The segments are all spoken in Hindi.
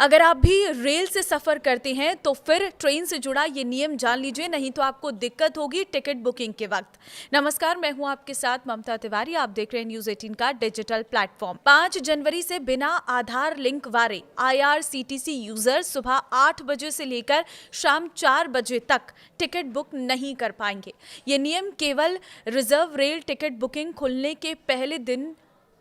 अगर आप भी रेल से सफर करते हैं तो फिर ट्रेन से जुड़ा ये नियम जान लीजिए, नहीं तो आपको दिक्कत होगी टिकट बुकिंग के वक्त। नमस्कार, मैं हूं आपके साथ ममता तिवारी। आप देख रहे हैं न्यूज़ 18 का डिजिटल प्लेटफॉर्म। 5 जनवरी से बिना आधार लिंक वाले IRCTC यूजर सुबह 8 बजे से लेकर शाम 4 बजे तक टिकट बुक नहीं कर पाएंगे। ये नियम केवल रिजर्व रेल टिकट बुकिंग खुलने के पहले दिन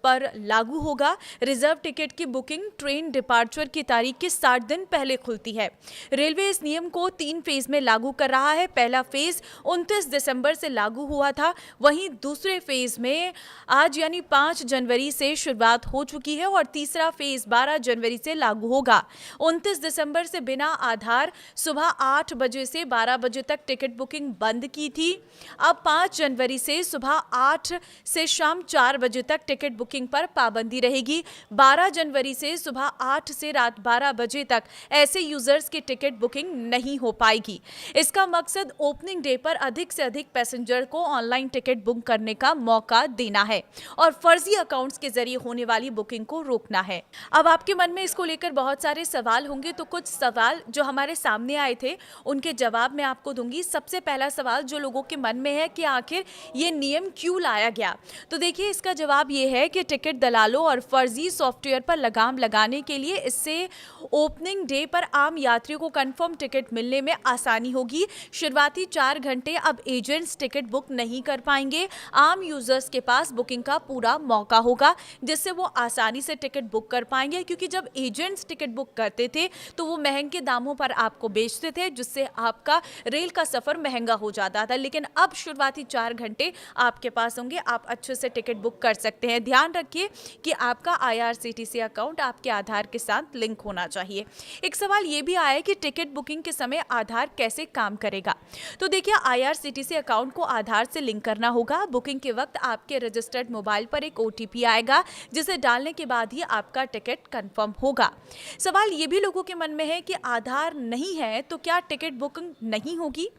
पर लागू होगा। रिजर्व टिकट की बुकिंग ट्रेन डिपार्चर की तारीख के 60 दिन पहले खुलती है। रेलवे इस नियम को 3 फेज में लागू कर रहा है। पहला फेज 29 दिसंबर से लागू हुआ था, वहीं दूसरे फेज में आज यानी 5 जनवरी से शुरुआत हो चुकी है और तीसरा फेज 12 जनवरी से लागू होगा। 29 दिसंबर से बिना आधार सुबह 8 बजे से 12 बजे तक टिकट बुकिंग बंद की थी। अब 5 जनवरी से सुबह 8 से शाम 4 बजे तक टिकट बुकिंग पर पाबंदी रहेगी। 12 जनवरी से सुबह 8 से रात 12 बजे तक ऐसे यूजर्स की टिकट बुकिंग नहीं हो पाएगी। इसका मकसद ओपनिंग डे पर अधिक से अधिक पैसेंजर को ऑनलाइन टिकट बुक करने का मौका देना है और फर्जी अकाउंट्स के जरिए होने वाली बुकिंग को रोकना है। अब आपके मन में इसको लेकर बहुत सारे सवाल होंगे, तो कुछ सवाल जो हमारे सामने आए थे उनके जवाब मैं आपको दूंगी। सबसे पहला सवाल जो लोगों के मन में है कि आखिर ये नियम क्यों लाया गया, तो देखिए इसका जवाब ये है कि टिकट दलालों और फर्जी सॉफ्टवेयर पर लगाम लगाने के लिए इससे ओपनिंग डे पर आम यात्रियों को कंफर्म टिकट मिलने में आसानी होगी। शुरुआती 4 घंटे अब एजेंट्स टिकट बुक नहीं कर पाएंगे। आम यूजर्स के पास बुकिंग का पूरा मौका होगा, जिससे वो आसानी से टिकट बुक कर पाएंगे, क्योंकि जब एजेंट्स टिकट बुक करते थे तो वो महंगे दामों पर आपको बेचते थे, जिससे आपका रेल का सफर महंगा हो जाता था। लेकिन अब शुरुआती 4 घंटे आपके पास होंगे, आप अच्छे से टिकट बुक कर सकते हैं। ध्यान रखिए कि आपका IRCTC अकाउंट आपके आधार के साथ लिंक होना चाहिए। एक सवाल ये भी आया कि टिकट बुकिंग के समय आधार कैसे काम करेगा, तो देखिए IRCTC अकाउंट को आधार से लिंक करना होगा। बुकिंग के वक्त आपके रजिस्टर्ड मोबाइल पर एक OTP आएगा, जिसे डालने के बाद ही आपका टिकट कंफर्म होगा। सवाल ये भी लोगों के मन में है कि आधार नहीं है तो क्या टिकट बुकिंग नहीं होगी,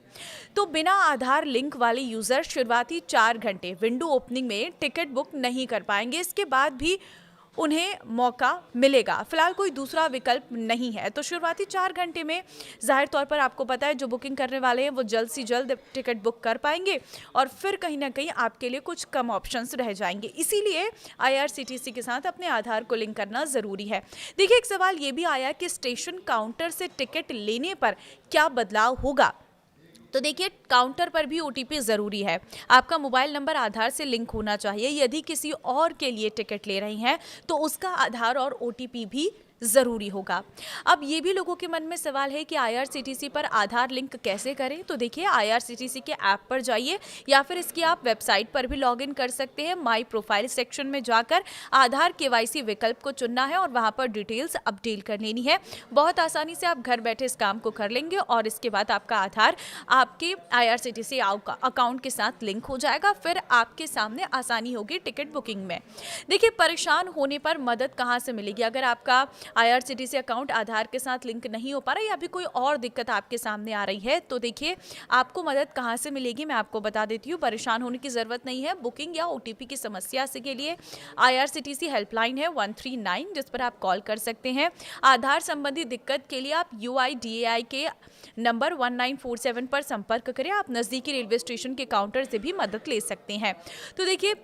तो बिना आधार लिंक वाले यूजर शुरुआती 4 घंटे विंडो ओपनिंग में टिकट बुक नहीं कर पाएंगे। इसके बाद भी उन्हें मौका मिलेगा। फिलहाल कोई दूसरा विकल्प नहीं है, तो शुरुआती 4 घंटे में जाहिर तौर पर आपको पता है जो बुकिंग करने वाले हैं वो जल्द से जल्द टिकट बुक कर पाएंगे और फिर कहीं ना कहीं आपके लिए कुछ कम ऑप्शंस रह जाएंगे। इसीलिए IRCTC के साथ अपने आधार को लिंक करना ज़रूरी है। देखिए एक सवाल ये भी आया कि स्टेशन काउंटर से टिकट लेने पर क्या बदलाव होगा, तो देखिए काउंटर पर भी OTP ज़रूरी है। आपका मोबाइल नंबर आधार से लिंक होना चाहिए। यदि किसी और के लिए टिकट ले रही हैं तो उसका आधार और OTP भी ज़रूरी होगा। अब ये भी लोगों के मन में सवाल है कि IRCTC पर आधार लिंक कैसे करें, तो देखिए IRCTC के ऐप पर जाइए या फिर इसकी आप वेबसाइट पर भी लॉगिन कर सकते हैं। माई प्रोफाइल सेक्शन में जाकर आधार KYC विकल्प को चुनना है और वहाँ पर डिटेल्स अपडेट कर लेनी है। बहुत आसानी से आप घर बैठे इस काम को कर लेंगे और इसके बाद आपका आधार आपके IRCTC अकाउंट के साथ लिंक हो जाएगा। फिर आपके सामने आसानी होगी टिकट बुकिंग में। देखिए परेशान होने पर मदद कहाँ से मिलेगी, अगर आपका IRCTC अकाउंट आधार के साथ लिंक नहीं हो पा रहा या भी कोई और दिक्कत आपके सामने आ रही है, तो देखिए आपको मदद कहाँ से मिलेगी मैं आपको बता देती हूँ। परेशान होने की ज़रूरत नहीं है। बुकिंग या OTP की समस्या से के लिए IRCTC हेल्पलाइन है 139, जिस पर आप कॉल कर सकते हैं। आधार संबंधी दिक्कत के लिए आप UIDAI के नंबर 1947 पर संपर्क करें। आप नज़दीकी रेलवे स्टेशन के काउंटर से भी मदद ले सकते हैं। तो देखिए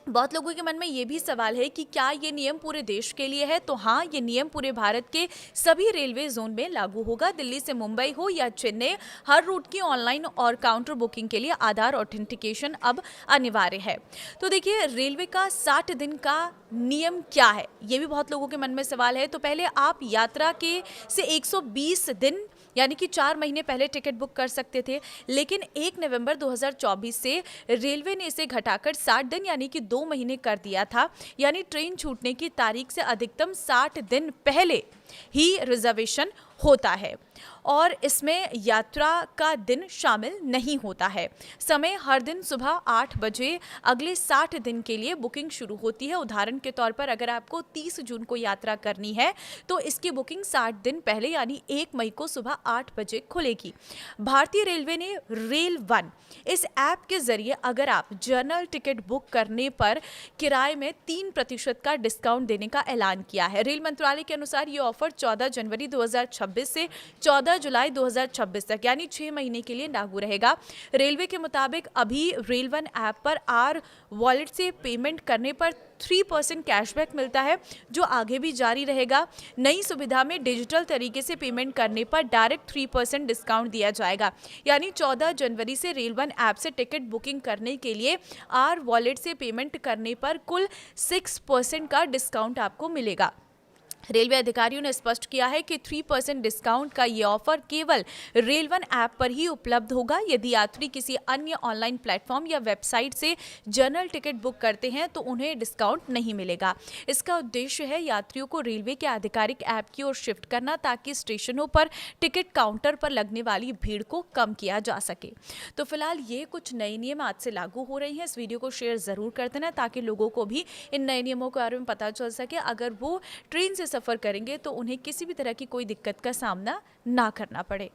बहुत लोगों के मन में ये भी सवाल है कि क्या ये नियम पूरे देश के लिए है, तो हाँ, ये नियम पूरे भारत के सभी रेलवे जोन में लागू होगा। दिल्ली से मुंबई हो या चेन्नई, हर रूट की ऑनलाइन और काउंटर बुकिंग के लिए आधार ऑथेंटिकेशन अब अनिवार्य है। तो देखिए रेलवे का 60 दिन का नियम क्या है, ये भी बहुत लोगों के मन में सवाल है। तो पहले आप यात्रा के से 120 दिन यानी कि 4 महीने पहले टिकट बुक कर सकते थे, लेकिन 1 नवंबर 2024 से रेलवे ने इसे घटाकर 60 दिन यानी कि 2 महीने कर दिया था। यानी ट्रेन छूटने की तारीख से अधिकतम 60 दिन पहले ही रिजर्वेशन होता है। और इसमें यात्रा का दिन शामिल नहीं होता है। समय हर दिन सुबह 8 बजे अगले 60 दिन के लिए बुकिंग शुरू होती है। उदाहरण के तौर पर अगर आपको 30 जून को यात्रा करनी है तो इसकी बुकिंग 60 दिन पहले यानी 1 मई को सुबह 8 बजे खुलेगी। भारतीय रेलवे ने रेल वन इस ऐप के जरिए अगर आप जनरल टिकट बुक करने पर किराए में 3% का डिस्काउंट देने का ऐलान किया है। रेल मंत्रालय के अनुसार ये ऑफर 14 जनवरी 2026 से 14 जुलाई 2026 तक यानी 6 महीने के लिए लागू रहेगा। रेलवे के मुताबिक अभी रेल वन ऐप पर आर वॉलेट से पेमेंट करने पर 3% कैशबैक मिलता है, जो आगे भी जारी रहेगा। नई सुविधा में डिजिटल तरीके से पेमेंट करने पर डायरेक्ट 3% डिस्काउंट दिया जाएगा, यानी 14 जनवरी से रेल वन ऐप से टिकट बुकिंग करने के लिए आर वॉलेट से पेमेंट करने पर कुल 6% का डिस्काउंट आपको मिलेगा। रेलवे अधिकारियों ने स्पष्ट किया है कि 3% डिस्काउंट का ये ऑफर केवल रेल वन ऐप पर ही उपलब्ध होगा। यदि यात्री किसी अन्य ऑनलाइन प्लेटफॉर्म या वेबसाइट से जनरल टिकट बुक करते हैं तो उन्हें डिस्काउंट नहीं मिलेगा। इसका उद्देश्य है यात्रियों को रेलवे के आधिकारिक ऐप की ओर शिफ्ट करना, ताकि स्टेशनों पर टिकट काउंटर पर लगने वाली भीड़ को कम किया जा सके। तो फिलहाल ये कुछ नए नियम आज से लागू हो रहे हैं। इस वीडियो को शेयर जरूर कर देना ताकि लोगों को भी इन नए नियमों के बारे में पता चल सके। अगर वो ट्रेन से सफ़र करेंगे तो उन्हें किसी भी तरह की कोई दिक्कत का सामना ना करना पड़े।